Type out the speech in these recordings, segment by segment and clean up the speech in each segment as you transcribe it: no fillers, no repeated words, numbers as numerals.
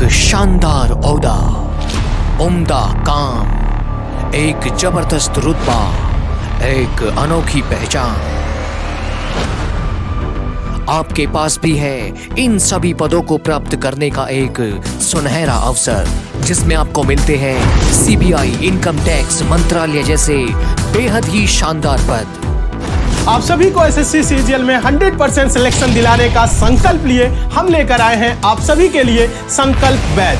शानदार ओहदा, उम्दा काम, एक जबरदस्त रुतबा, एक अनोखी पहचान आपके पास भी है। इन सभी पदों को प्राप्त करने का एक सुनहरा अवसर, जिसमें आपको मिलते हैं सीबीआई, इनकम टैक्स मंत्रालय जैसे बेहद ही शानदार पद। आप सभी को एसएससी सीजीएल में 100% सिलेक्शन दिलाने का संकल्प लिए हम लेकर आए हैं आप सभी के लिए संकल्प बैच,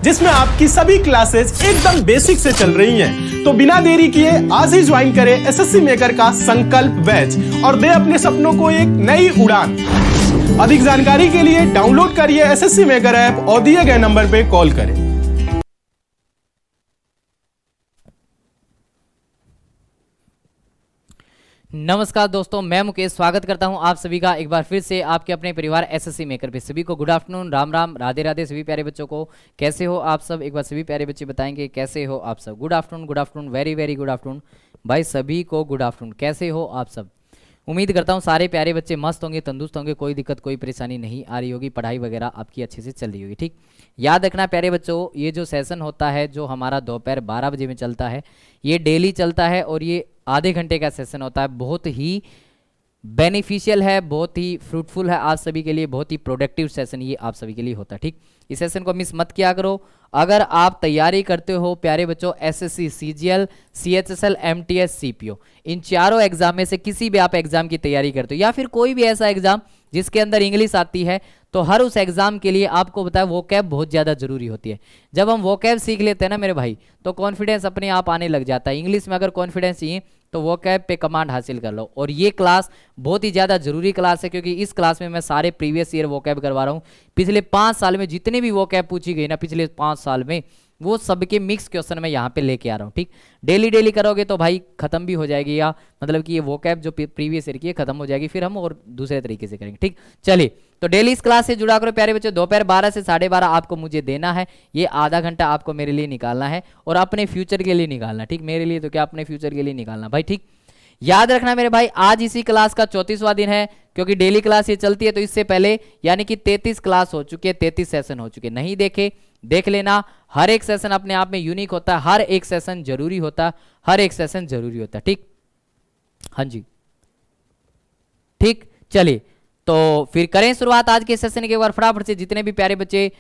जिसमें आपकी सभी क्लासेस एकदम बेसिक से चल रही हैं। तो बिना देरी किए आज ही ज्वाइन करें एसएससी मेकर का संकल्प बैच और दे अपने सपनों को एक नई उड़ान। अधिक जानकारी के लिए डाउनलोड करिए एसएससी मेकर ऐप और दिए गए नंबर पे कॉल करें। नमस्कार दोस्तों, मैं मुकेश स्वागत करता हूं आप सभी का एक बार फिर से आपके अपने परिवार एसएससी मेकर पे। सभी को गुड आफ्टरनून, राम राम, राधे राधे। सभी प्यारे बच्चों को कैसे हो आप सब, एक बार सभी प्यारे बच्चे बताएंगे कैसे हो आप सब। Good afternoon, very very good afternoon भाई, सभी को गुड आफ्टरनून। कैसे हो आप सब? उम्मीद करता हूं सारे प्यारे बच्चे मस्त होंगे, तंदुरुस्त होंगे, कोई दिक्कत कोई परेशानी नहीं आ रही होगी, पढ़ाई वगैरह आपकी अच्छे से चल रही होगी। ठीक, याद रखना प्यारे बच्चों, ये जो सेशन होता है जो हमारा दोपहर 12 बजे में चलता है, ये डेली चलता है और ये आधे घंटे का सेशन होता है। बहुत ही बेनिफिशियल है, बहुत ही फ्रूटफुल है आप सभी के लिए, बहुत ही प्रोडक्टिव सेशन ये आप सभी के लिए होता है। ठीक, इस सेशन को मिस मत किया करो। अगर आप तैयारी करते हो प्यारे बच्चों SSC CGL, CHSL, MTS, CPO, इन चारों एग्जाम में से किसी भी आप एग्जाम की तैयारी करते हो या फिर कोई भी ऐसा एग्जाम जिसके अंदर इंग्लिश आती है, तो हर उस एग्जाम के लिए आपको बताया वोकैब बहुत ज़्यादा जरूरी होती है। जब हम वोकैब सीख लेते हैं ना मेरे भाई, तो कॉन्फिडेंस अपने आप आने लग जाता है। इंग्लिश में अगर कॉन्फिडेंस चाहिए तो वोकैब पे कमांड हासिल कर लो। और ये क्लास बहुत ही ज़्यादा जरूरी क्लास है, क्योंकि इस क्लास में मैं सारे प्रीवियस ईयर वोकैब करवा रहा हूँ। पिछले 5 साल में जितने भी वोकैब पूछी गई ना पिछले 5 साल में, वो सबके मिक्स क्वेश्चन मैं यहाँ पे लेके आ रहा हूँ। ठीक, डेली करोगे तो भाई खत्म भी हो जाएगी, या मतलब कि ये वोकैब जो प्रीवियस ईयर की है खत्म हो जाएगी, फिर हम और दूसरे तरीके से करेंगे। ठीक, चलिए तो डेली इस क्लास से जुड़ा करो प्यारे बच्चों। दोपहर 12 से 12:30 आपको मुझे देना है, ये आधा घंटा आपको मेरे लिए निकालना है और अपने फ्यूचर के लिए निकालना। ठीक, मेरे लिए तो क्या, अपने फ्यूचर के लिए निकालना भाई। ठीक, याद रखना मेरे भाई, आज इसी क्लास का 34वां दिन है, क्योंकि डेली क्लास ये चलती है। तो इससे पहले यानी कि 33 क्लास हो चुकी है, 33 सेशन हो चुके, नहीं देखे देख लेना। हर एक सेशन अपने आप में यूनिक होता है, हर एक सेशन जरूरी होता है, हर एक सेशन जरूरी होता है। ठीक, हाँ जी, ठीक, चलिए तो फिर करें शुरुआत आज के सेशन के। बार फटाफट से जितने भी प्यारे बच्चे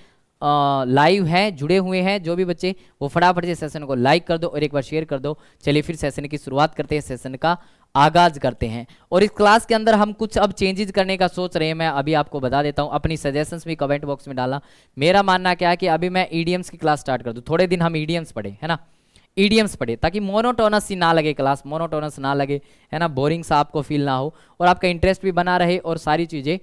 लाइव हैं, जुड़े हुए हैं, जो भी बच्चे, वो फटाफट से सेशन को लाइक कर दो और एक बार शेयर कर दो। चलिए फिर सेशन की शुरुआत करते हैं, सेशन का आगाज करते हैं। और इस क्लास के अंदर हम कुछ अब चेंजेस करने का सोच रहे हैं, मैं अभी आपको बता देता हूं। अपनी सजेशंस भी कमेंट बॉक्स में डालना। मेरा मानना क्या है कि अभी मैं ईडीएम्स की क्लास स्टार्ट कर दूं, थोड़े दिन हम ईडीएम्स पढ़े, है ना, ईडीएम्स पढ़े, ताकि मोनोटोनस सी ना लगे क्लास, मोनोटोनस ना लगे, है ना, बोरिंग सा आपको फील ना हो, और आपका इंटरेस्ट भी बना रहे और सारी चीज़ें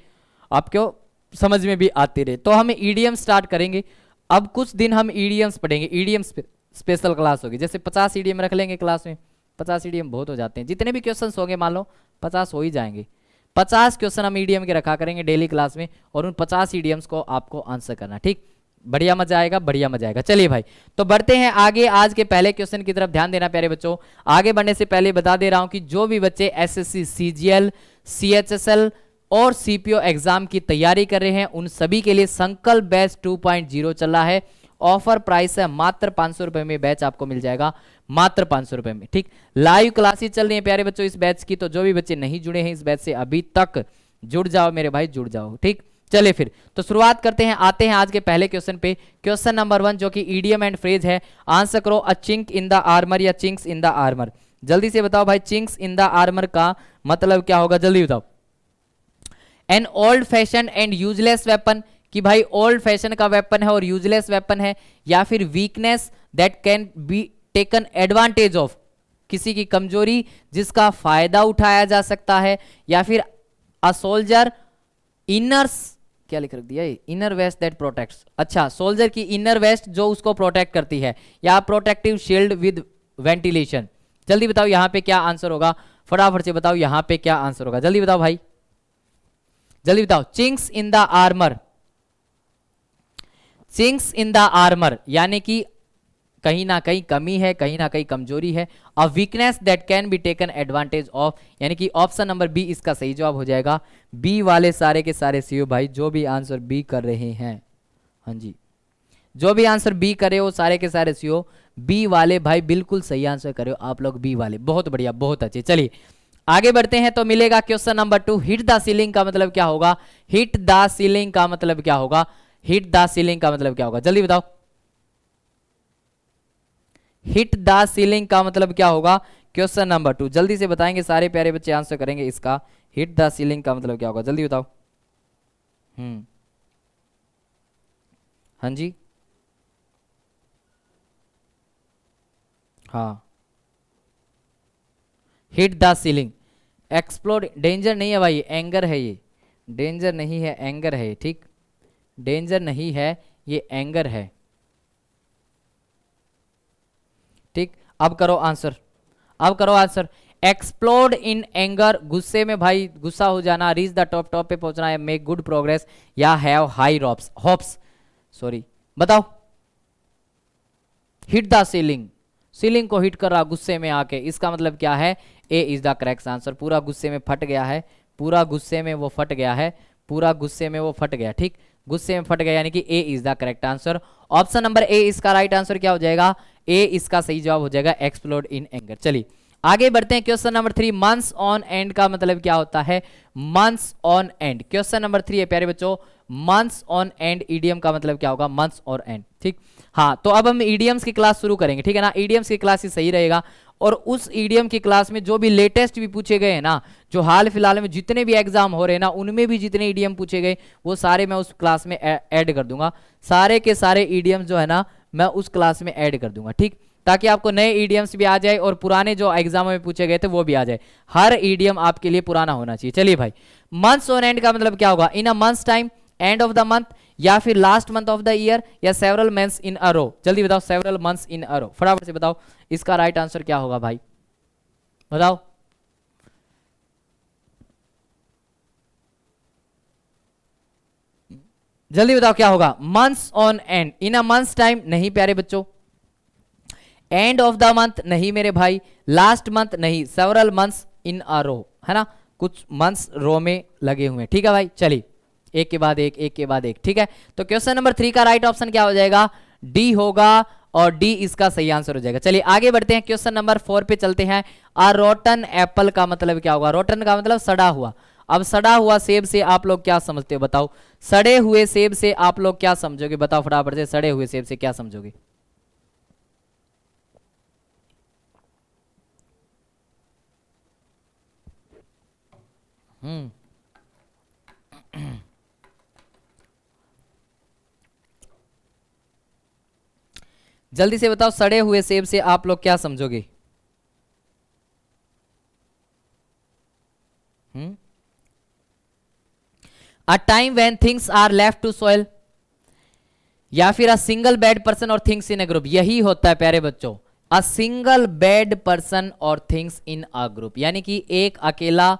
आपको समझ में भी आती रहे। तो हम ईडीएम स्टार्ट करेंगे। अब कुछ दिन हम ईडीएम्स पढ़ेंगे, ईडीएम स्पेशल क्लास होगी। जैसे 50 ईडीएम रख लेंगे क्लास में, 50 ईडीएम बहुत हो जाते हैं, जितने भी क्वेश्चन होंगे मान लो 50 हो ही जाएंगे। 50 क्वेश्चन हम ईडीएम के रखा करेंगे डेली क्लास में, और उन 50 ईडीएम्स को आपको आंसर करना। ठीक, बढ़िया मजा आएगा, बढ़िया मजा आएगा। चलिए भाई, तो बढ़ते हैं आगे आज के पहले क्वेश्चन की तरफ। ध्यान देना प्यारे बच्चों, आगे बढ़ने से पहले बता दे रहा हूं कि जो भी बच्चे एसएससी सीजीएल, सीएचएसएल और सीपीओ एग्जाम की तैयारी कर रहे हैं, उन सभी के लिए संकल्प बैच 2.0 चल रहा है। ऑफर प्राइस है मात्र 500 रुपए में, बैच आपको मिल जाएगा मात्र 500 रुपए में। ठीक, लाइव क्लासेस चल रही है प्यारे बच्चों इस बैच की, तो जो भी बच्चे नहीं जुड़े हैं इस बैच से अभी तक जुड़ जाओ मेरे भाई, जुड़ जाओ। ठीक, चलिए फिर तो शुरुआत करते हैं, आते हैं आज के पहले क्वेश्चन पे। क्वेश्चन नंबर 1 जो कि ईडीएम एंड फ्रेज है, आंसर करो अ चिंक इन द आर्मर या चिंक्स इन द आर्मर। जल्दी से बताओ भाई, चिंक्स इन द आर्मर का मतलब क्या होगा, जल्दी बताओ। An old fashion and useless weapon, कि भाई ओल्ड फैशन का वेपन है और यूजलेस वेपन है, या फिर weakness that can be taken advantage of, किसी की कमजोरी जिसका फायदा उठाया जा सकता है, या फिर अ सोल्जर इनर्स, क्या लिख रख दिया है, इनर वेस्ट दैट प्रोटेक्ट्स। अच्छा, सोल्जर की इनर वेस्ट जो उसको प्रोटेक्ट करती है, या प्रोटेक्टिव शील्ड विद वेंटिलेशन। जल्दी बताओ यहां पे क्या आंसर होगा, फटाफट से बताओ यहां पे क्या आंसर होगा, जल्दी बताओ भाई, जल्दी बताओ। Chinks in the armour, chinks in the armour यानी कि कहीं ना कहीं कमी है, कहीं ना कहीं कमजोरी है। A weakness that can be taken advantage of, यानी कि ऑप्शन नंबर बी इसका सही जवाब हो जाएगा। बी वाले सारे के सारे सीओ भाई जो भी आंसर बी कर रहे हैं, हाँ जी, जो भी आंसर बी करे वो सारे के सारे सीओ बी वाले भाई बिल्कुल सही आंसर करे हो आप लोग, बी वाले, बहुत बढ़िया, बहुत अच्छे। चलिए आगे बढ़ते हैं। तो मिलेगा question number 2, hit the ceiling का मतलब क्या होगा? हिट द सीलिंग का मतलब क्या होगा? हिट द सीलिंग का मतलब क्या होगा? जल्दी बताओ, हिट द सीलिंग का मतलब क्या होगा? क्वेश्चन नंबर 2 जल्दी से बताएंगे, सारे प्यारे बच्चे आंसर करेंगे इसका। हिट द सीलिंग का मतलब क्या होगा? जल्दी बताओ। हाँ जी, हाँ, hit the ceiling, explode, danger नहीं है भाई, एंगर है ये, डेंजर नहीं है, एंगर है, ठीक, डेंजर नहीं है, ये एंगर है, ठीक। अब करो आंसर, अब करो आंसर। एक्सप्लोड इन एंगर, गुस्से में भाई, गुस्सा हो जाना। रीच द टॉप, टॉप पे पहुंचना है। मेक गुड प्रोग्रेस, या हैव हाई होप्स, सॉरी, बताओ। हिट द सीलिंग, सीलिंग को हिट कर रहा गुस्से में आके, इसका मतलब क्या है? ए इज द करेक्ट आंसर। पूरा गुस्से में फट गया है, पूरा गुस्से में वो फट गया है, पूरा गुस्से में वो फट गया, ठीक, गुस्से में फट गया, यानी कि A is the correct answer. Option number A इसका राइट आंसर क्या हो जाएगा? ए इसका सही जवाब हो जाएगा, एक्सप्लोड इन एंगर। चलिए आगे बढ़ते हैं। Question number 3, months on and का मतलब क्या होता है? Months on and, question number 3 है प्यारे बच्चों। मंथ्स ऑन एंड ईडीएम का मतलब क्या होगा? मंथ्स और एंड, ठीक। हाँ, तो अब हम ईडीएम्स की क्लास शुरू करेंगे, ठीक है ना। ईडीएम्स की क्लास ही सही रहेगा, और उस ईडीएम की क्लास में जो भी लेटेस्ट भी पूछे गए हैं ना, जो हाल फिलहाल में जितने भी एग्जाम हो रहे हैं ना, उनमें भी जितने ईडीएम पूछे गए वो सारे मैं उस क्लास में ऐड कर दूंगा। सारे के सारे ईडीएम जो है ना मैं उस क्लास में ऐड कर दूंगा, ठीक, ताकि आपको नए ईडीएम्स भी आ जाए और पुराने जो एग्जामों में पूछे गए थे वो भी आ जाए। हर ईडीएम आपके लिए पुराना होना चाहिए। चलिए भाई, मंथ्स ऑन एंड का मतलब क्या होगा? In a month's time, end of the month, या फिर last month of the year, या several months in a row. जल्दी बताओ, सेवरल मंथ्स इन अ रो, फटाफट से बताओ इसका राइट आंसर क्या होगा भाई, बताओ। जल्दी बताओ क्या होगा? Months on and, in a month's time नहीं प्यारे बच्चों, एंड ऑफ द मंथ नहीं मेरे भाई, लास्ट मंथ नहीं, सेवरल मंथ्स इन अ रो, है ना, कुछ मंथ्स रो में लगे हुए हैं, ठीक है भाई। चलिए एक के बाद एक, एक के बाद एक, ठीक है। तो क्वेश्चन नंबर 3 का राइट ऑप्शन क्या हो जाएगा? डी होगा, और डी इसका सही आंसर हो जाएगा। चलिए आगे बढ़ते हैं, क्वेश्चन नंबर 4 पे चलते हैं। अ रोटन एप्पल का मतलब क्या होगा? रोटन का मतलब सड़ा हुआ। अब सड़ा हुआ सेब से आप लोग क्या समझते हो? बताओ, सड़े हुए सेब से आप लोग क्या समझोगे? बताओ फटाफट से, सड़े हुए सेब से क्या समझोगे? जल्दी से बताओ, सड़े हुए सेब से आप लोग क्या समझोगे? A time when things are left to soil, या फिर अ सिंगल बैड पर्सन और थिंग्स इन अ ग्रुप। यही होता है प्यारे बच्चों, अ सिंगल बैड पर्सन और थिंग्स इन अ ग्रुप, यानी कि एक अकेला,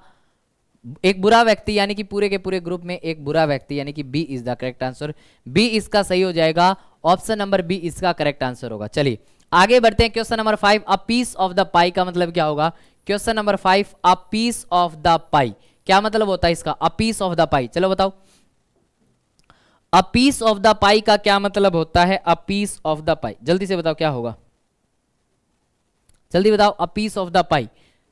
एक बुरा व्यक्ति, यानी कि पूरे के पूरे ग्रुप में एक बुरा व्यक्ति, यानी कि B is the correct answer. B इसका सही हो जाएगा, ऑप्शन नंबर बी इसका करेक्ट आंसर होगा। चलिए आगे बढ़ते हैं। Question number 5, a piece of the pie का मतलब क्या होगा? Question number 5, a piece of the pie क्या मतलब होता है इसका? A piece of the pie, चलो बताओ, a piece of the pie का क्या मतलब होता है? A piece of the pie, जल्दी से बताओ क्या होगा, जल्दी बताओ। A piece of the pie,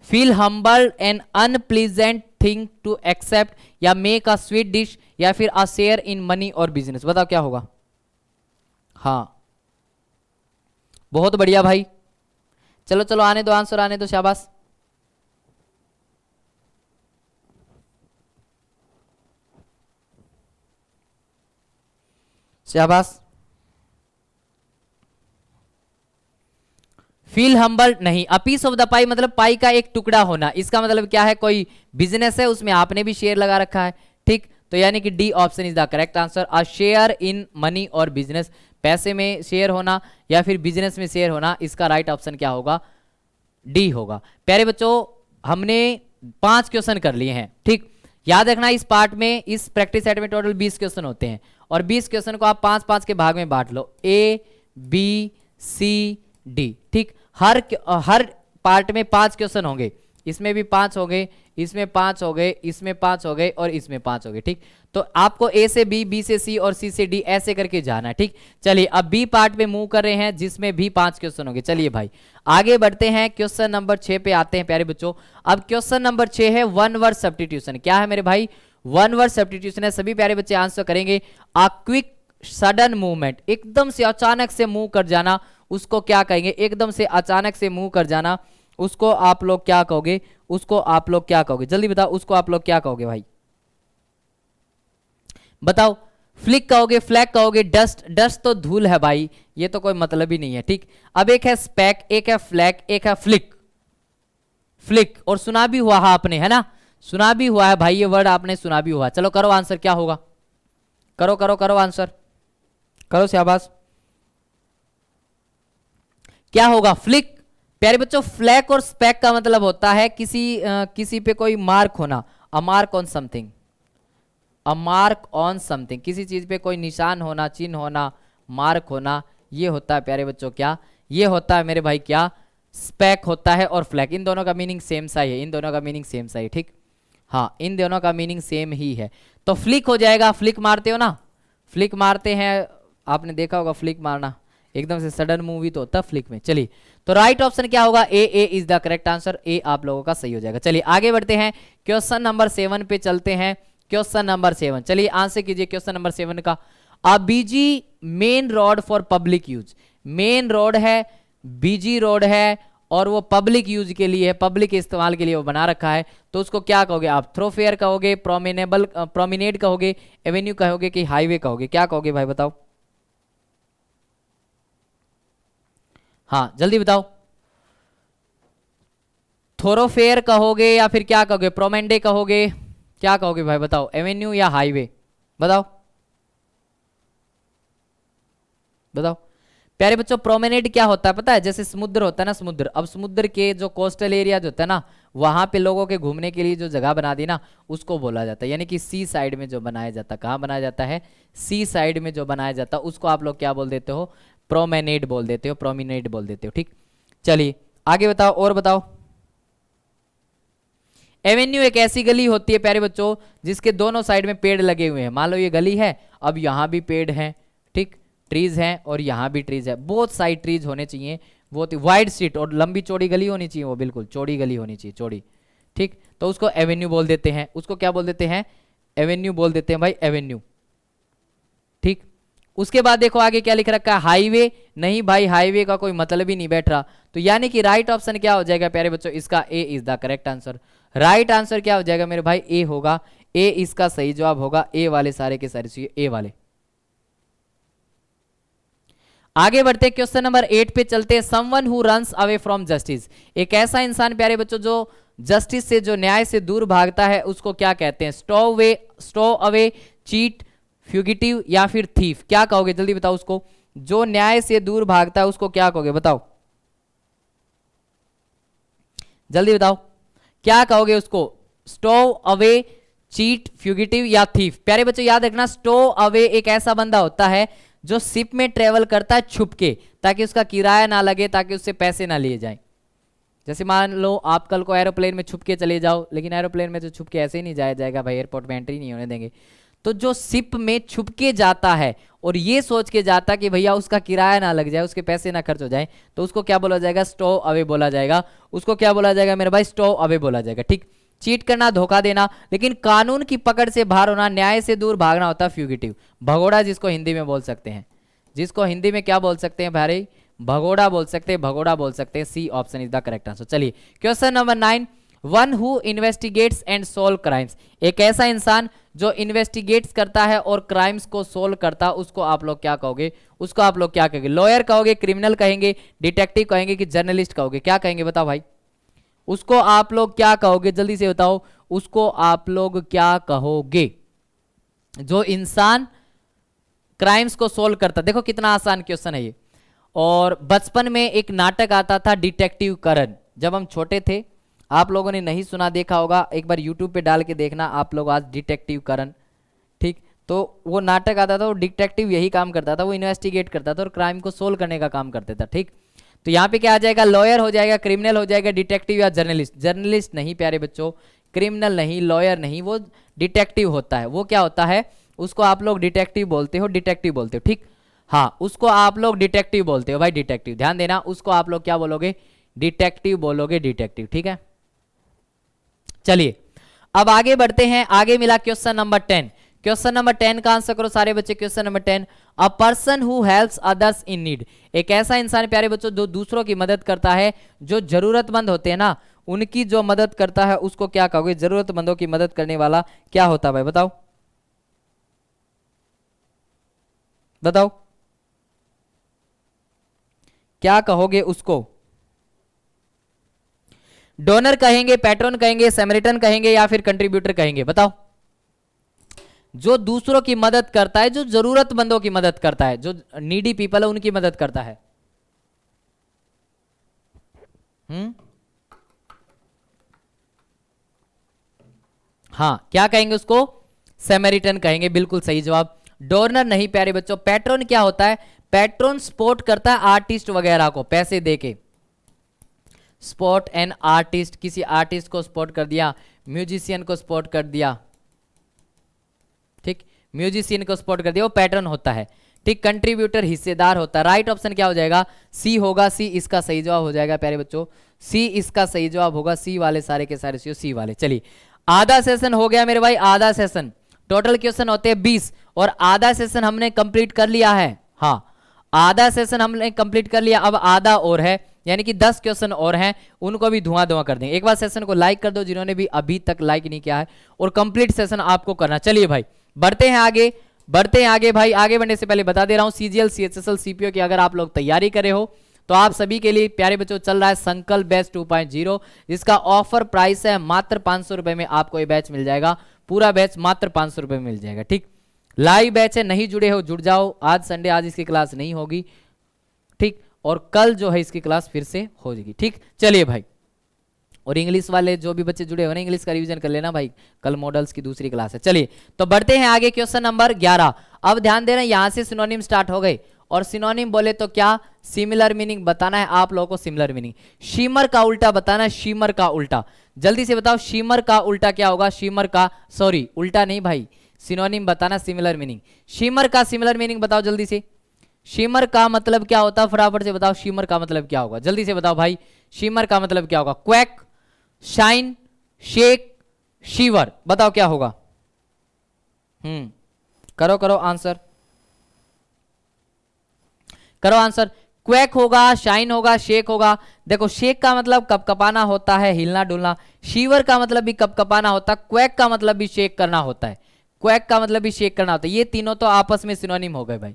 feel humbled and unpleasant thing to accept, या मेक अ स्वीट डिश, या फिर अ शेयर इन मनी और बिजनेस। बताओ क्या होगा? हाँ, बहुत बढ़िया भाई, चलो चलो आने दो, आंसर आने दो, शाबाश। शाबाश। फील हम्बल नहीं, अ पीस ऑफ द पाई मतलब पाई का एक टुकड़ा होना। इसका मतलब क्या है? कोई बिजनेस है, उसमें आपने भी शेयर लगा रखा है, ठीक, तो यानी कि D option is the correct answer. A share in money और बिजनेस, पैसे में शेयर होना या फिर बिजनेस में शेयर होना, इसका राइट ऑप्शन क्या होगा? डी होगा। प्यारे बच्चों, हमने 5 क्वेश्चन कर लिए हैं, ठीक, याद रखना इस पार्ट में, इस प्रैक्टिस सेट में टोटल 20 क्वेश्चन होते हैं, और 20 क्वेश्चन को आप 5-5 के भाग में बांट लो, ए बी सी डी। ठीक, हर पार्ट में 5 क्वेश्चन होंगे, इसमें भी 5 हो गए, इसमें 5 हो गए, इसमें 5 हो गए और इसमें 5 हो गए। ठीक, तो आपको ए से बी, बी से सी और सी से डी ऐसे करके जाना है। ठीक, चलिए अब बी पार्ट में मूव कर रहे हैं जिसमें भी 5 क्वेश्चन होंगे। चलिए भाई आगे बढ़ते हैं, क्वेश्चन नंबर 6 पे आते हैं प्यारे बच्चों। अब क्वेश्चन नंबर 6 है वन वर्ड सब्स्टिट्यूशन। क्या है मेरे भाई? वन वर्ड सब्स्टिट्यूशन है। सभी प्यारे बच्चे आंसर करेंगे। आ क्विक सडन मूवमेंट, एकदम से अचानक से मूव कर जाना, उसको क्या कहेंगे? एकदम से अचानक से मूव कर जाना, उसको आप लोग क्या कहोगे? उसको आप लोग क्या कहोगे? जल्दी बताओ, उसको आप लोग क्या कहोगे भाई? बताओ। फ्लिक कहोगे, फ्लैग कहोगे, डस्ट? डस्ट तो धूल है भाई, ये तो कोई मतलब ही नहीं है। ठीक, अब एक है स्पैक, एक है फ्लैग, एक है फ्लिक। फ्लिक और सुना भी हुआ है आपने, है ना? सुना भी हुआ है भाई, ये वर्ड आपने सुना भी हुआ। चलो करो आंसर, क्या होगा? करो करो करो आंसर, करो शाबाश। क्या होगा? फ्लिक। प्यारे बच्चों फ्लैग और स्पैक का मतलब होता है किसी पे कोई मार्क होना, a mark on something, a mark on something, किसी चीज पे कोई निशान होना, चिन्ह होना, मार्क होना, ये होता है प्यारे बच्चों क्या? ये होता है मेरे भाई क्या? स्पैक होता है और फ्लैग। इन दोनों का मीनिंग सेम सा ही है, इन दोनों का मीनिंग सेम सा ही। ठीक, हाँ इन दोनों का मीनिंग सेम ही है। तो फ्लिक हो जाएगा। फ्लिक मारते हो ना, फ्लिक मारते हैं, आपने देखा होगा फ्लिक मारना, एकदम से सडन मूवी तो होता है फ्लिक में। चलिए तो राइट ऑप्शन क्या होगा? ए इज द करेक्ट आंसर। ए आप लोगों का सही हो जाएगा। चलिए आगे बढ़ते हैं, क्वेश्चन नंबर 7 पे चलते हैं। क्वेश्चन नंबर 7, चलिए आंसर कीजिए क्वेश्चन नंबर 7 का। A busy main road for public use. Main road है, बीजी रोड है और वो पब्लिक यूज के लिए है, पब्लिक इस्तेमाल के लिए वो बना रखा है, तो उसको क्या कहोगे आप? थ्रोफेयर कहोगे, प्रोमिनेड कहोगे, एवेन्यू कहोगे कि हाईवे कहोगे? क्या कहोगे भाई बताओ? हाँ जल्दी बताओ। थोरोफेयर कहोगे या फिर क्या कहोगे? प्रोमेंडे कहोगे? क्या कहोगे भाई बताओ? एवेन्यू या हाईवे? बताओ बताओ। प्यारे बच्चों प्रोमेनेड क्या होता है पता है? जैसे समुद्र होता है ना, समुद्र, अब समुद्र के जो कोस्टल एरिया जो होता है ना, वहां पे लोगों के घूमने के लिए जो जगह बना दी ना, उसको बोला जाता है, यानी कि सी साइड में जो बनाया जाता है। कहाँ बनाया जाता है? सी साइड में जो बनाया जाता है उसको आप लोग क्या बोल देते हो? प्रोमेनेड बोल देते हो, प्रोमिनेड बोल देते हो। ठीक, चलिए आगे बताओ और बताओ। एवेन्यू एक ऐसी गली होती है प्यारे बच्चों जिसके दोनों साइड में पेड़ लगे हुए हैं। मान लो ये गली है, अब यहाँ भी पेड़ हैं, ठीक, ट्रीज हैं और यहाँ भी ट्रीज है, बहुत साइड ट्रीज होने चाहिए, बहुत वाइड स्ट्रीट और लंबी चौड़ी गली होनी चाहिए, वो बिल्कुल चौड़ी गली होनी चाहिए, चौड़ी। ठीक, तो उसको एवेन्यू बोल देते हैं। उसको क्या बोल देते हैं? एवेन्यू बोल देते हैं भाई, एवेन्यू। ठीक, उसके बाद देखो आगे क्या लिख रखा है? हाईवे। नहीं भाई, हाईवे का कोई मतलब ही नहीं बैठ रहा, तो यानी कि राइट ऑप्शन क्या हो जाएगा प्यारे बच्चों? इसका A is the correct answer. Right answer क्या हो जाएगा मेरे भाई? ए होगा। ए इसका सही जवाब होगा। ए वाले सारे के सारे चाहिए, ए वाले। आगे बढ़ते क्वेश्चन नंबर 8 पे चलते हैं। Someone who runs away from justice. एक ऐसा इंसान प्यारे बच्चों जो जस्टिस से, जो न्याय से दूर भागता है, उसको क्या कहते हैं? स्टो अवे, चीट, फ्यूगिटिव या फिर थीफ? क्या कहोगे जल्दी बताओ उसको? जो न्याय से दूर भागता है उसको क्या कहोगे? बताओ जल्दी बताओ, क्या कहोगे उसको? स्टो अवे, चीट, फ्यूगिटिव या थीफ? प्यारे बच्चों याद रखना, स्टो अवे एक ऐसा बंदा होता है जो शिप में ट्रेवल करता है छुप के, ताकि उसका किराया ना लगे, ताकि उससे पैसे ना लिए जाएं। जैसे मान लो आप कल को एरोप्लेन में छुप के चले जाओ, लेकिन एरोप्लेन में तो छुप के ऐसे ही नहीं जाया जाएगा भाई, एयरपोर्ट में एंट्री नहीं होने देंगे। तो जो शिप में छुप के जाता है और ये सोच के जाता कि भैया उसका किराया ना लग जाए, उसके पैसे ना खर्च हो जाए, तो उसको क्या बोला जाएगा? स्टो अवे बोला जाएगा। उसको क्या बोला जाएगा मेरे भाई? स्टो अवे बोला जाएगा। ठीक, चीट करना, धोखा देना, लेकिन कानून की पकड़ से बाहर होना, न्याय से दूर भागना होता है फ्यूगिटिव, भगोड़ा, जिसको हिंदी में बोल सकते हैं। जिसको हिंदी में क्या बोल सकते हैं भाई? भगोड़ा बोल सकते हैं, भगोड़ा बोल सकते हैं। C option is the correct answer. चलिए question number 9, one who investigates and solve crimes. एक ऐसा इंसान जो इन्वेस्टिगेट्स करता है और क्राइम्स को सोल्व करता, उसको आप लोग क्या कहोगे? उसको आप लोग क्या कहेंगे? लॉयर कहोगे, क्रिमिनल कहेंगे, डिटेक्टिव कहेंगे कि जर्नलिस्ट कहोगे? क्या कहेंगे बताओ भाई? उसको आप लोग क्या कहोगे? जल्दी से बताओ, उसको आप लोग क्या कहोगे? जो इंसान क्राइम्स को सोल्व करता। देखो कितना आसान क्वेश्चन है ये। और बचपन में एक नाटक आता था डिटेक्टिव करण, जब हम छोटे थे। आप लोगों ने नहीं सुना, देखा होगा, एक बार यूट्यूब पे डाल के देखना आप लोग आज, डिटेक्टिव करण। ठीक, तो वो नाटक आता था, वो डिटेक्टिव यही काम करता था, वो इन्वेस्टिगेट करता था और क्राइम को सोल्व करने का काम करता था। ठीक, तो यहाँ पे क्या आ जाएगा, लॉयर हो जाएगा, क्रिमिनल हो जाएगा, डिटेक्टिव या जर्नलिस्ट। जर्नलिस्ट नहीं प्यारे बच्चों, क्रिमिनल नहीं, लॉयर नहीं, वो डिटेक्टिव होता है। वो क्या होता है, उसको आप लोग डिटेक्टिव बोलते हो, डिटेक्टिव बोलते हो। ठीक, हाँ, उसको आप लोग डिटेक्टिव बोलते हो भाई, डिटेक्टिव। ध्यान देना, उसको आप लोग क्या बोलोगे, डिटेक्टिव बोलोगे, डिटेक्टिव। ठीक है, चलिए अब आगे बढ़ते हैं। आगे मिला क्वेश्चन नंबर 10। क्वेश्चन नंबर 10 का आंसर करो सारे बच्चे। Question number 10, a person who helps others in need. एक ऐसा इंसान प्यारे बच्चों जो दूसरों की मदद करता है, जो जरूरतमंद होते हैं ना, उनकी जो मदद करता है उसको क्या कहोगे, जरूरतमंदों की मदद करने वाला क्या होता है भाई, बताओ बताओ क्या कहोगे उसको। डोनर कहेंगे, पैट्रन कहेंगे, सैमरिटन कहेंगे या फिर कंट्रीब्यूटर कहेंगे, बताओ। जो दूसरों की मदद करता है, जो जरूरतमंदों की मदद करता है, जो नीडी पीपल है उनकी मदद करता है। हाँ, क्या कहेंगे उसको, सैमरिटन कहेंगे, बिल्कुल सही जवाब। डोनर नहीं प्यारे बच्चों। पैट्रन क्या होता है, पैट्रन सपोर्ट करता है आर्टिस्ट वगैरह को पैसे देके। सपोर्ट एन आर्टिस्ट, किसी आर्टिस्ट को सपोर्ट कर दिया, म्यूजिशियन को सपोर्ट कर दिया। ठीक, म्यूजिशियन को सपोर्ट कर दिया, वो पैटर्न होता है। ठीक, कंट्रीब्यूटर हिस्सेदार होता है। राइट ऑप्शन क्या हो जाएगा, सी होगा। सी इसका सही जवाब हो जाएगा प्यारे बच्चों, सी इसका सही जवाब होगा। सी वाले सारे के सारे सी वाले। चलिए, आधा सेशन हो गया मेरे भाई, आधा सेशन। टोटल क्वेश्चन होते हैं 20 और आधा सेशन हमने कंप्लीट कर लिया है। हाँ, आधा सेशन हमने कंप्लीट कर लिया, अब आधा और है, यानी कि 10 क्वेश्चन और हैं, उनको भी धुआं कर देंगे। एक बार सेशन को लाइक कर दो जिन्होंने भी अभी तक लाइक नहीं किया है, और कंप्लीट सेशन आपको करना। चलिए भाई बढ़ते हैं आगे, बढ़ते हैं आगे भाई। आगे बढ़ने से पहले बता दे रहा हूं, सीजीएल, सीएचएसएल, सीपीओ की अगर आप लोग तैयारी करे हो तो आप सभी के लिए प्यारे बच्चों चल रहा है संकल्प बैच 2.0, जिसका ऑफर प्राइस है मात्र 500 रुपए में आपको ये बैच मिल जाएगा। पूरा बैच मात्र 500 रुपए में मिल जाएगा। ठीक, लाइव बैच है, नहीं जुड़े हो जुड़ जाओ। आज संडे, आज इसकी क्लास नहीं होगी। ठीक, और कल जो है इसकी क्लास फिर से हो जाएगी। ठीक, चलिए भाई, और इंग्लिश वाले जो भी बच्चे जुड़े हो ना, इंग्लिश का रिवीजन कर लेना भाई, कल मॉडल्स की दूसरी क्लास है। चलिए तो बढ़ते हैं आगे, क्वेश्चन नंबर 11। अब ध्यान देना, यहां से सिनोनिम स्टार्ट हो गए, और सिनोनिम बोले तो क्या, सिमिलर मीनिंग बताना है आप लोगों को। सिमिलर मीनिंग, शीमर का उल्टा बताना है, शीमर का उल्टा। जल्दी से बताओ, शीमर का उल्टा क्या होगा, शीमर का, सॉरी उल्टा नहीं भाई, सिनोनिम बताना, सिमिलर मीनिंग। शीमर का सिमिलर मीनिंग बताओ जल्दी से। शीमर का मतलब क्या होता है, फटाफट से बताओ, शीमर का मतलब क्या होगा, जल्दी से बताओ भाई। शीमर का मतलब क्या होगा, क्वैक, शाइन, शेक, शीवर, बताओ क्या होगा। करो करो आंसर, करो आंसर। क्वैक होगा, शाइन होगा, शेक होगा। देखो, शेक का मतलब कपकपाना होता है, हिलना डुलना। शीवर का मतलब भी कपकपाना होता है। क्वैक का मतलब भी शेक करना होता है। क्वैक का मतलब भी शेक करना होता है। ये तीनों तो आपस में सिनोनिम हो गए भाई।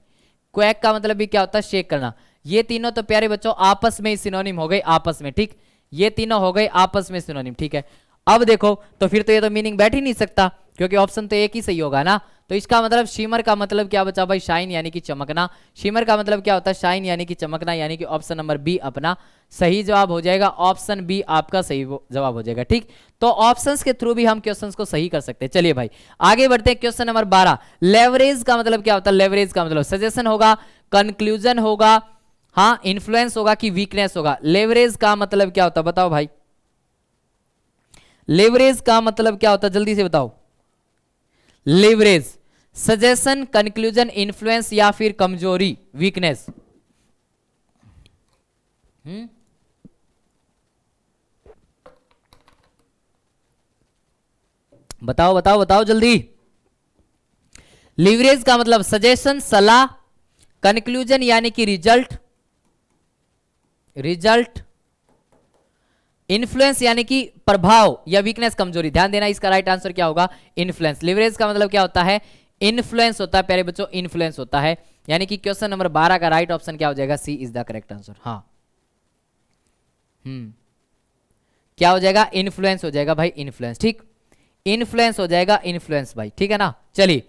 क्वैक का मतलब भी क्या होता है, शेक करना। ये तीनों तो प्यारे बच्चों आपस में ही सिनोनिम हो गए, आपस में। ठीक, ये तीनों हो गए आपस में सिनोनिम। ठीक है, अब देखो तो फिर तो ये तो मीनिंग बैठ ही नहीं सकता, क्योंकि ऑप्शन तो एक ही सही होगा ना। तो इसका मतलब शीमर का मतलब क्या बचा भाई, शाइन यानी कि चमकना। शीमर का मतलब क्या होता है, शाइन यानी कि चमकना, यानी कि ऑप्शन नंबर बी अपना सही जवाब हो जाएगा। ऑप्शन बी आपका सही जवाब हो जाएगा। ठीक, तो ऑप्शंस के थ्रू भी हम क्वेश्चंस को सही कर सकते हैं। चलिए भाई आगे बढ़ते हैं, क्वेश्चन नंबर 12। लेवरेज का मतलब क्या होता है, लेवरेज का मतलब सजेशन होगा, कंक्लूजन होगा, हाँ इन्फ्लुएंस होगा कि वीकनेस होगा। लेवरेज का मतलब क्या होता है बताओ भाई, लेवरेज का मतलब क्या होता है जल्दी से बताओ। लेवरेज, सजेशन, कंक्लूजन, इन्फ्लुएंस या फिर कमजोरी, वीकनेस। बताओ बताओ बताओ जल्दी। लीवरेज का मतलब सजेशन, सलाह, कंक्लूजन यानी कि रिजल्ट, रिजल्ट, इन्फ्लुएंस यानी कि प्रभाव, या वीकनेस कमजोरी। ध्यान देना, इसका राइट आंसर क्या होगा, इन्फ्लुएंस। लीवरेज का मतलब क्या होता है, इन्फ्लुएंस होता है प्यारे बच्चों, इन्फ्लुएंस होता है। यानी कि क्वेश्चन नंबर 12 का राइट ऑप्शन क्या हो जाएगा, सी इज द करेक्ट आंसर। हाँ क्या हो जाएगा, इन्फ्लुएंस हो जाएगा भाई, इन्फ्लुएंस। ठीक, इन्फ्लुएंस हो जाएगा, इन्फ्लुएंस भाई, ठीक है ना। चलिए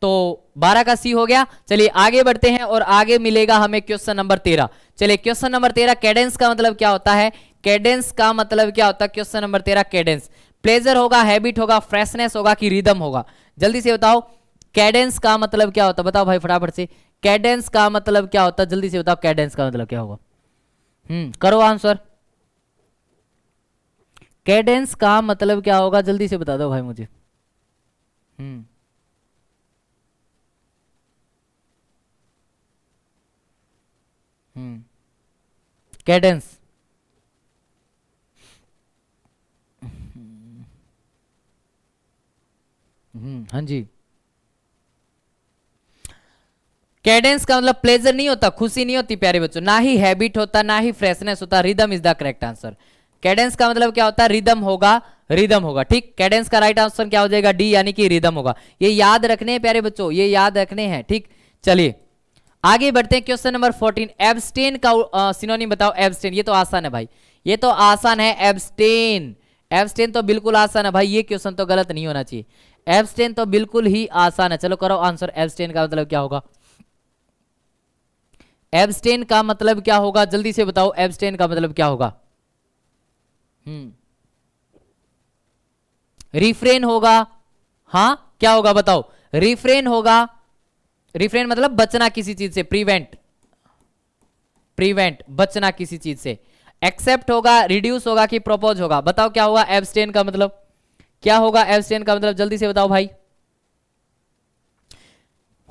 तो 12 का सी हो गया। चलिए आगे बढ़ते हैं, और आगे मिलेगा हमें क्वेश्चन नंबर 13। चलिए क्वेश्चन नंबर 13, कैडेंस का मतलब क्या होता है, कैडेंस का मतलब क्या होता है, क्वेश्चन नंबर 13 कैडेंस। प्लेजर होगा, हैबिट होगा, फ्रेशनेस होगा कि रिदम होगा, जल्दी से बताओ। कैडेंस का मतलब क्या होता है बताओ भाई फटाफट से। कैडेंस का मतलब क्या होता है जल्दी से बताओ, कैडेंस का मतलब क्या होगा। करो आंसर। कैडेंस का मतलब क्या होगा जल्दी से बता दो भाई मुझे। कैडेंस। हाँ जी। कैडेंस का मतलब प्लेजर नहीं होता, खुशी नहीं होती प्यारे बच्चों, ना ही हैबिट होता, ना ही फ्रेशनेस होता, rhythm is the correct answer. Cadence का मतलब क्या होता है, रिदम होगा, रिदम होगा। ठीक, कैडेंस का राइट आंसर क्या हो जाएगा, डी यानी कि रिदम होगा। ये याद रखने हैं प्यारे बच्चों, ये याद रखने हैं। ठीक, चलिए आगे बढ़ते हैं। क्वेश्चन नंबर 14, एब्सटेन का सिनोनिम बताओ। एब्सटेन, ये तो आसान है भाई, ये तो आसान है। एब्सटेन, एब्सटेन तो बिल्कुल आसान है भाई, ये क्वेश्चन तो गलत नहीं होना चाहिए। एब्सटेन तो बिल्कुल ही आसान है। चलो करो आंसर, एब्सटेन का मतलब क्या होगा। एब्सटेन का मतलब क्या होगा जल्दी से बताओ, एब्सटेन का मतलब क्या होगा। रिफ्रेन होगा, हाँ क्या होगा बताओ, रिफ्रेन होगा। रिफ्रेन मतलब बचना किसी चीज से, प्रिवेंट, प्रिवेंट बचना किसी चीज से। एक्सेप्ट होगा, रिड्यूस होगा कि प्रोपोज होगा, बताओ क्या होगा एब्सटेन का मतलब, क्या होगा एब्सटेन का मतलब जल्दी से बताओ भाई।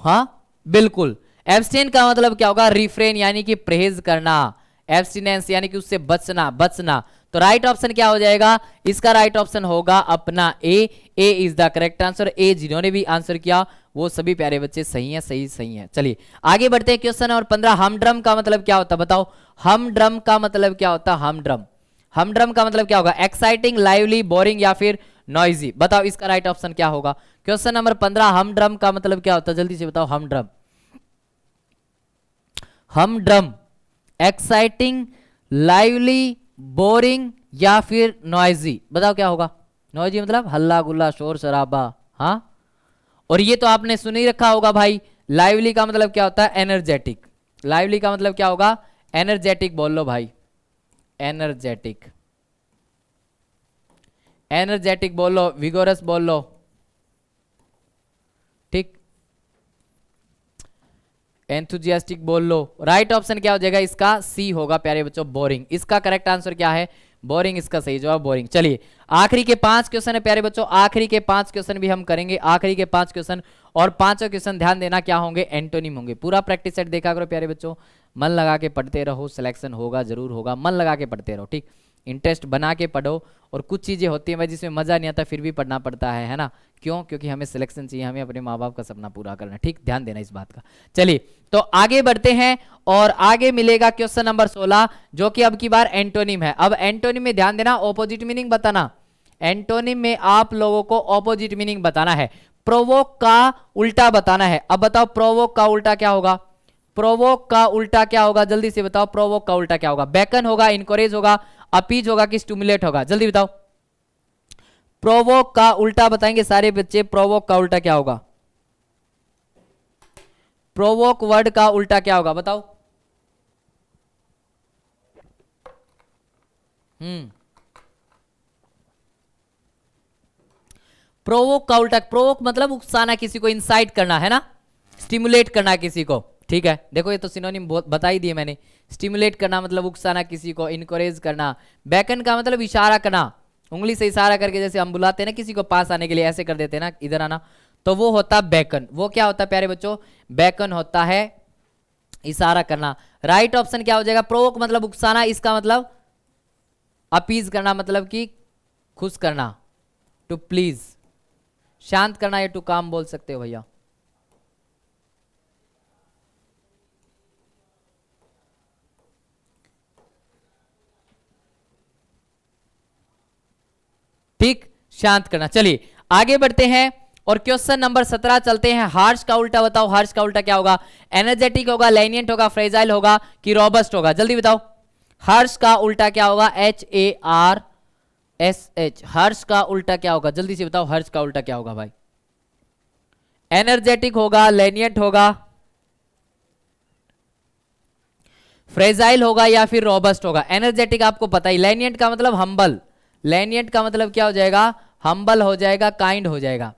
हाँ बिल्कुल, एब्सटेन का मतलब क्या होगा, रिफ्रेन यानी कि परहेज करना, एब्सटिनेंस यानी कि उससे बचना, बचना। तो राइट ऑप्शन क्या हो जाएगा, इसका राइट ऑप्शन होगा अपना ए। ए इज द करेक्ट आंसर। ए जिन्होंने भी आंसर किया वो सभी प्यारे बच्चे सही हैं, सही सही हैं। चलिए आगे बढ़ते हैं। क्वेश्चन नंबर 15, हमड्रम का मतलब क्या होता है बताओ। हमड्रम का मतलब क्या होता है, हमड्रम, हमड्रम का मतलब क्या होगा, एक्साइटिंग, लाइवली, बोरिंग या फिर नॉइजी, बताओ इसका राइट ऑप्शन क्या होगा। क्वेश्चन नंबर 15, हमड्रम का मतलब क्या होता है जल्दी से बताओ। हमड्रम, हमड्रम एक्साइटिंग, लाइवली, बोरिंग या फिर नॉइजी, बताओ क्या होगा। नॉइजी मतलब हल्ला गुल्ला, शोर शराबा, हाँ। और ये तो आपने सुन ही रखा होगा भाई, लाइवली का मतलब क्या होता है, एनर्जेटिक। लाइवली का मतलब क्या होगा, एनर्जेटिक, बोल लो भाई, एनर्जेटिक, एनर्जेटिक बोल लो, विगोरस बोल लो। ठीक, एंथुजियास्टिक बोल लो। राइट ऑप्शन क्या हो जाएगा इसका, सी होगा प्यारे बच्चों, बोरिंग। इसका करेक्ट आंसर क्या है, बोरिंग, इसका सही जवाब बोरिंग। चलिए आखिरी के 5 क्वेश्चन है प्यारे बच्चों, आखिरी के 5 क्वेश्चन भी हम करेंगे, आखिरी के 5 क्वेश्चन। और 5 क्वेश्चन ध्यान देना क्या होंगे, एंटोनिम होंगे। पूरा प्रैक्टिस सेट देखा करो प्यारे बच्चों, मन लगा के पढ़ते रहो, सिलेक्शन होगा जरूर होगा, मन लगा के पढ़ते रहो। ठीक, इंटरेस्ट बना के पढ़ो। और कुछ चीज़ें होती हैं भाई जिसमें मज़ा नहीं आता फिर भी पढ़ना पड़ता है ना, क्यों, क्योंकि हमें सिलेक्शन चाहिए, हमें अपने माँ बाप का सपना पूरा करना है। ठीक, ध्यान देना इस बात का। चलिए तो आगे बढ़ते हैं और आगे मिलेगा क्वेश्चन नंबर 16, जो कि अब की बार एंटोनिम है। अब एंटोनिम में ध्यान देना, ऑपोजिट मीनिंग बताना। एंटोनिम में आप लोगों को ऑपोजिट मीनिंग बताना है, प्रोवोक का उल्टा बताना है। अब बताओ प्रोवोक का उल्टा क्या होगा, प्रोवोक का उल्टा क्या होगा जल्दी से बताओ, प्रोवोक का उल्टा क्या होगा। बेकन होगा, इनकरेज होगा, अपीज होगा कि स्टिमुलेट होगा, जल्दी बताओ। प्रोवोक का उल्टा बताएंगे सारे बच्चे, प्रोवोक का उल्टा क्या होगा, प्रोवोक वर्ड का उल्टा क्या होगा बताओ। प्रोवोक का उल्टा, प्रोवोक मतलब उकसाना, किसी को इंसाइट करना है ना, स्टिमुलेट करना किसी को। ठीक है, देखो ये तो सिनोनिम बता ही दिए मैंने। स्टिमुलेट करना मतलब उकसाना किसी को, इनकरेज करना। बेकन का मतलब इशारा करना, उंगली से इशारा करके, जैसे हम बुलाते हैं ना किसी को पास आने के लिए, ऐसे कर देते हैं ना, इधर आना, तो वो होता है बेकन। वो क्या होता है प्यारे बच्चों, बेकन होता है इशारा करना। राइट ऑप्शन क्या हो जाएगा, प्रोवोक मतलब उकसाना, इसका मतलब अपीज करना, मतलब कि खुश करना, टू प्लीज, शांत करना, या टू काम बोल सकते हो भैया। ठीक, शांत करना। चलिए आगे बढ़ते हैं और क्वेश्चन नंबर 17 चलते हैं। हार्श का उल्टा बताओ, हार्श का उल्टा क्या होगा, एनर्जेटिक होगा, लेनियंट होगा, फ्रेजाइल होगा कि रॉबस्ट होगा, जल्दी बताओ। हार्श का उल्टा क्या होगा, HARSH, हर्ष का उल्टा क्या होगा जल्दी से बताओ। हर्ष का उल्टा क्या होगा भाई, एनर्जेटिक होगा, लेनियंट होगा, फ्रेजाइल होगा या फिर रॉबस्ट होगा। एनर्जेटिक आपको पता ही, लेनियंट का मतलब हम्बल, लेनियंट का मतलब क्या हो जाएगा, हम्बल हो जाएगा, काइंड हो जाएगा।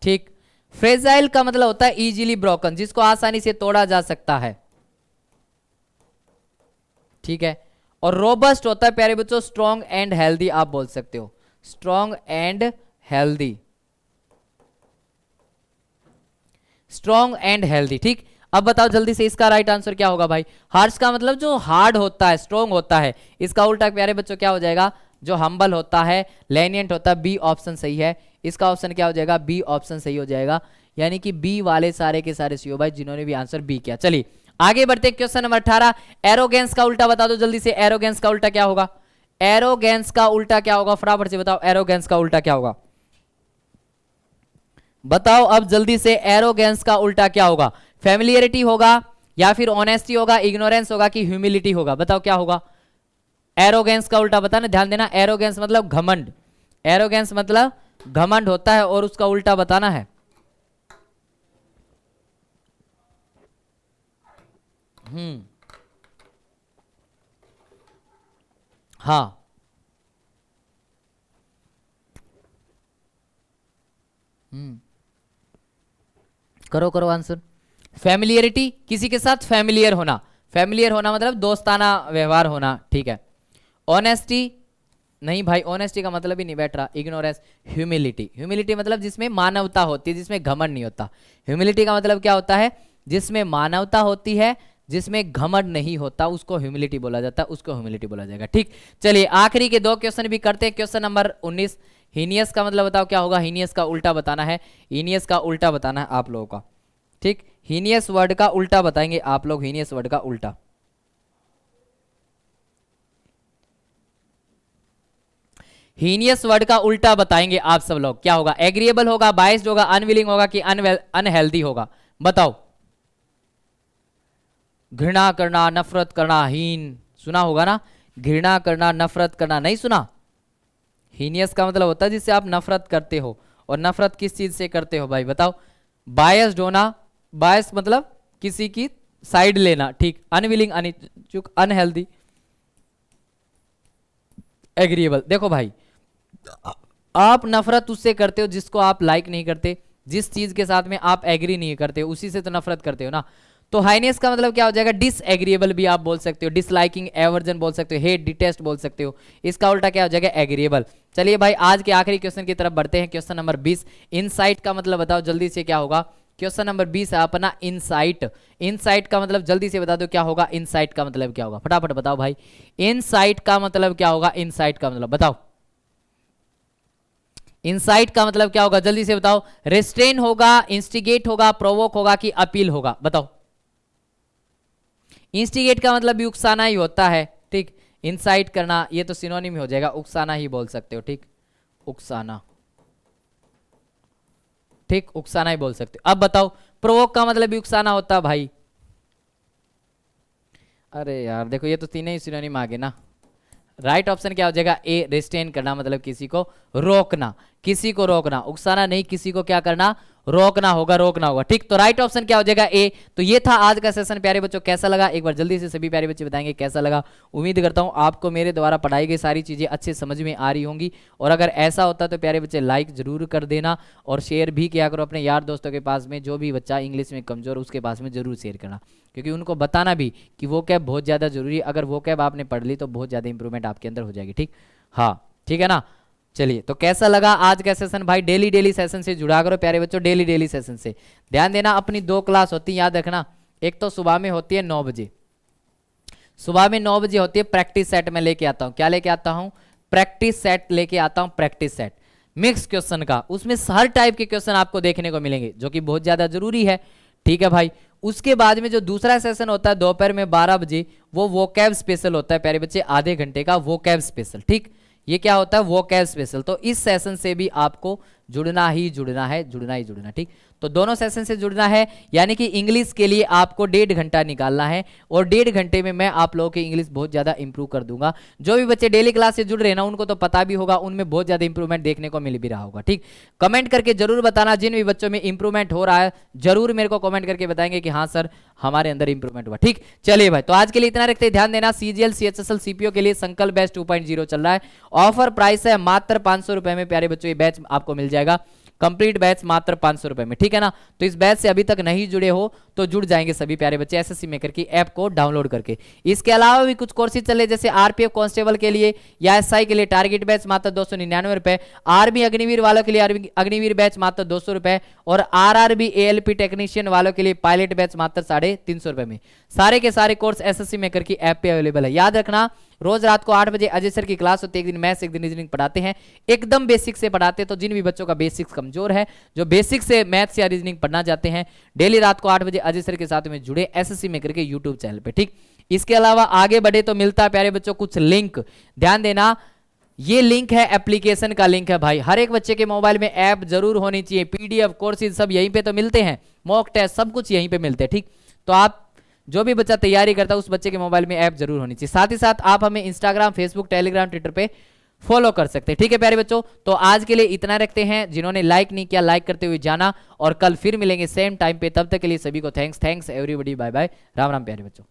ठीक। फ्रेजाइल का मतलब होता है इजीली ब्रोकन, जिसको आसानी से तोड़ा जा सकता है, ठीक है। और रोबस्ट होता है प्यारे बच्चों स्ट्रॉन्ग एंड हेल्दी, आप बोल सकते हो strong and healthy, strong and healthy, ठीक। अब बताओ जल्दी से इसका राइट आंसर क्या होगा भाई। हार्श का मतलब जो हार्ड होता है, स्ट्रॉन्ग होता है। इसका उल्टा प्यारे बच्चों क्या हो जाएगा, जो हम्बल होता है, लेनियंट होता है। बी ऑप्शन सही है, इसका ऑप्शन क्या हो जाएगा, बी ऑप्शन सही हो जाएगा। यानी कि बी वाले सारे के सारे सी हो भाई, जिन्होंने भी आंसर बी किया। चलिए आगे बढ़ते, क्वेश्चन नंबर 18। एरोगेंस का उल्टा बता दो जल्दी से, एरोगेंस का उल्टा क्या होगा, एरोगेंस का उल्टा क्या होगा, फटाफट से बताओ एरोगेंस का उल्टा क्या होगा, बताओ अब जल्दी से। एरोगेंस का उल्टा क्या होगा, फैमिलियरिटी होगा या फिर ऑनेस्टी होगा, इग्नोरेंस होगा कि ह्यूमिलिटी होगा, बताओ क्या होगा। एरोगेंस का उल्टा बताना, ध्यान देना। एरोगेंस मतलब घमंड, एरोगेंस मतलब घमंड होता है और उसका उल्टा बताना है। हाँ करो करो आंसर। फैमिलियरिटी, किसी के साथ फैमिलियर होना, फैमिलियर होना मतलब दोस्ताना व्यवहार होना, ठीक है। ऑनेस्टी नहीं भाई, ऑनेस्टी का मतलब ही नहीं बैठ रहा। इग्नोरेंस, ह्यूमिलिटी, ह्यूमिलिटी मतलब जिसमें मानवता होती है, जिसमें घमंड नहीं होता। ह्यूमिलिटी का मतलब क्या होता है, जिसमें मानवता होती है, जिसमें घमंड नहीं होता, उसको ह्यूमिलिटी बोला जाता है, उसको ह्यूमिलिटी बोला जाएगा, ठीक। चलिए आखिरी के दो क्वेश्चन भी करते हैं। क्वेश्चन नंबर 19, हीनियस का मतलब बताओ क्या होगा, हीनियस का उल्टा बताना है, हीनियस का उल्टा बताना है आप लोगों का, ठीक। हीनियस वर्ड का उल्टा बताएंगे आप लोग, हीनियस वर्ड का उल्टा। हीनियस वर्ड का उल्टा बताएंगे आप सब लोग, क्या होगा, एग्रीएबल होगा, बाइस्ड होगा, अनविलिंग होगा कि अनहेल्दी होगा, बताओ। घृणा करना, नफरत करना, हीन सुना होगा ना, घृणा करना, नफरत करना, नहीं सुना। हीनियस का मतलब होता है जिससे आप नफरत करते हो, और नफरत किस चीज से करते हो भाई बताओ। बायस्ड होना, बायस मतलब किसी की साइड लेना, ठीक। अनविलिंग, अनिच्छुक, अनहेल्दी, एग्रीएबल। देखो भाई, आप नफरत उससे करते हो जिसको आप लाइक नहीं करते, जिस चीज के साथ में आप एग्री नहीं करते, उसी से तो नफरत करते हो ना। तो हाइनेस का मतलब क्या हो जाएगा, डिसएग्रीएबल भी आप बोल सकते हो, डिसलाइकिंग, एवर्जन बोल सकते हो, हेट, डिटेस्ट बोल सकते हो। इसका उल्टा क्या हो जाएगा, एग्रीएबल। चलिए भाई आज के आखिरी क्वेश्चन की तरफ बढ़ते हैं। क्वेश्चन नंबर 20, इनसाइट का मतलब बताओ जल्दी से क्या होगा। क्वेश्चन नंबर 20 है अपना इनसाइट। इनसाइट का मतलब जल्दी से बता दो क्या होगा, इनसाइट का मतलब क्या होगा, फटाफट बताओ भाई। इनसाइट का मतलब क्या होगा, इनसाइट का मतलब बताओ। इनसाइट का मतलब क्या होगा, जल्दी से बताओ। रेस्ट्रेन होगा, इंस्टिगेट होगा, प्रोवोक होगा कि अपील होगा, बताओ। इंस्टिगेट का मतलब भी उकसाना ही होता है, ठीक। इंसाइट करना ये तो सिनोनिम हो जाएगा, उकसाना ही बोल सकते हो, ठीक। उकसाना, ठीक, उकसाना ही बोल सकते हो। अब बताओ, प्रोवोक का मतलब भी उकसाना होता है भाई। अरे यार देखो, ये तो तीनों ही सिनोनिम आ गए ना। राइट ऑप्शन क्या हो जाएगा, ए, रेस्ट्रेन करना मतलब किसी को रोकना, किसी को रोकना, उकसाना नहीं, किसी को क्या करना, रोकना होगा, रोकना होगा, ठीक। तो राइट ऑप्शन क्या हो जाएगा, ए। तो ये था आज का सेशन प्यारे बच्चों, कैसा लगा एक बार जल्दी से सभी प्यारे बच्चे बताएंगे कैसा लगा। उम्मीद करता हूँ आपको मेरे द्वारा पढ़ाई गई सारी चीजें अच्छे समझ में आ रही होंगी, और अगर ऐसा होता तो प्यारे बच्चे लाइक जरूर कर देना, और शेयर भी किया करो अपने यार दोस्तों के पास में, जो भी बच्चा इंग्लिश में कमजोर उसके पास में जरूर शेयर करना, क्योंकि उनको बताना भी कि वो कैब बहुत ज़्यादा जरूरी है। अगर वो कैब आपने पढ़ ली तो बहुत ज़्यादा इंप्रूवमेंट आपके अंदर हो जाएगी, ठीक। हाँ ठीक है ना। चलिए तो कैसा लगा आज का सेशन भाई, डेली सेशन से जुड़ा करो प्यारे बच्चों, डेली सेशन से। ध्यान देना, अपनी 2 क्लास होती है, याद रखना। एक तो सुबह में होती है 9 बजे, सुबह में 9 बजे होती है, प्रैक्टिस सेट में लेके आता हूँ। क्या लेके आता हूँ, प्रैक्टिस सेट लेके आता हूँ, प्रैक्टिस सेट मिक्स क्वेश्चन का। उसमें हर टाइप के क्वेश्चन आपको देखने को मिलेंगे, जो कि बहुत ज्यादा जरूरी है, ठीक है भाई। उसके बाद में जो दूसरा सेशन होता है दोपहर में 12 बजे, वो वोकैब स्पेशल होता है प्यारे बच्चे, आधे घंटे का वोकैब स्पेशल, ठीक। ये क्या होता है, वोकैब स्पेशल। तो इस सेशन से भी आपको जुड़ना ही जुड़ना है, जुड़ना ही जुड़ना, ठीक। तो दोनों सेशन से जुड़ना है, यानी कि इंग्लिश के लिए आपको 1.5 घंटा निकालना है, और 1.5 घंटे में मैं आप लोगों की इंग्लिश बहुत ज़्यादा इंप्रूव कर दूंगा। जो भी बच्चे डेली क्लास से जुड़ रहे हैं ना, उनको तो पता भी होगा, उनमें बहुत ज़्यादा इंप्रूवमेंट देखने को मिल भी रहा होगा, ठीक। कमेंट करके जरूर बताना, जिन भी बच्चों में इंप्रूवमेंट हो रहा है जरूर मेरे को कमेंट करके बताएंगे कि हाँ सर हमारे अंदर इंप्रूवमेंट हुआ, ठीक। चलिए भाई, तो आज के लिए इतना रखते हैं। ध्यान देना, CGL CHSL CPO के लिए संकल्प बैच 2.0 चल रहा है, ऑफर प्राइस है मात्र 500 रुपए में प्यारे बच्चों, ये बैच आपको मिल जाएगा। जाएगा कंप्लीट बैच मात्र 500 रुपए में, ठीक है ना। तो इस बैच से अभी तक नहीं जुड़े हो तो जुड़ जाएंगे सभी प्यारे बच्चे एसएससी मेकर की ऐप को डाउनलोड करके। इसके अलावा भी कुछ कोर्सेज चले जैसे आरपीएफ कांस्टेबल के लिए या एसआई के लिए टारगेट बैच मात्र 299 रुपए, आर्मी अग्निवीर वालों के लिए अग्निवीर बैच मात्र 200 रुपए और आरआरबी एएलपी टेक्नीशियन वालों के लिए पायलट बैच मात्र 350 रुपए में। सारे के सारे कोर्स एसएससी मेकर की ऐप पे अवेलेबल है। याद रखना रोज रात को 8 बजे अजय सर की क्लास होती है। एक दिन मैथ्स एक दिन रीजनिंग पढ़ाते हैं, एकदम बेसिक से पढ़ाते हैं। तो जिन भी बच्चों का बेसिक्स कमजोर है, जो बेसिक से मैथ्स या रीजनिंग पढ़ना चाहते हैं, डेली रात को 8 बजे अजय सर के साथ में जुड़े एसएससी मेकर के यूट्यूब चैनल पे, ठीक। इसके अलावा आगे बढ़े तो मिलता है प्यारे बच्चों कुछ लिंक, ध्यान देना। ये लिंक है एप्लीकेशन का लिंक है भाई। हर एक बच्चे के मोबाइल में ऐप जरूर होनी चाहिए। पीडीएफ कोर्सेज सब यहीं पे तो मिलते हैं, मॉक टेस्ट सब कुछ यहीं पे मिलते हैं, ठीक। तो आप जो भी बच्चा तैयारी करता है उस बच्चे के मोबाइल में ऐप जरूर होनी चाहिए। साथ ही साथ आप हमें इंस्टाग्राम, फेसबुक, टेलीग्राम, ट्विटर पे फॉलो कर सकते हैं, ठीक है प्यारे बच्चों। तो आज के लिए इतना रखते हैं। जिन्होंने लाइक नहीं किया लाइक करते हुए जाना, और कल फिर मिलेंगे सेम टाइम पे। तब तक के लिए सभी को thanks everybody, bye bye, Ram Ram प्यारे बच्चों।